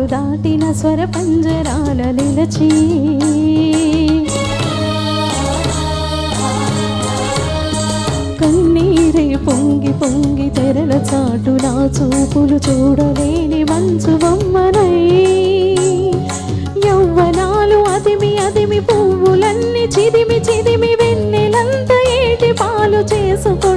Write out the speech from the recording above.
తరాలు దాటిన స్వర పంజరాల నిలచి కన్నీరే పొంగి పొంగి తెరల చాటు నా చూపులు చూడలేని మంచు బొమ్మనై యవ్వనాలు అదిమి అదిమి పువ్వులన్నీ చిదిమి చిదిమి వెన్నెలంత ఏటి పాలు చేసుకో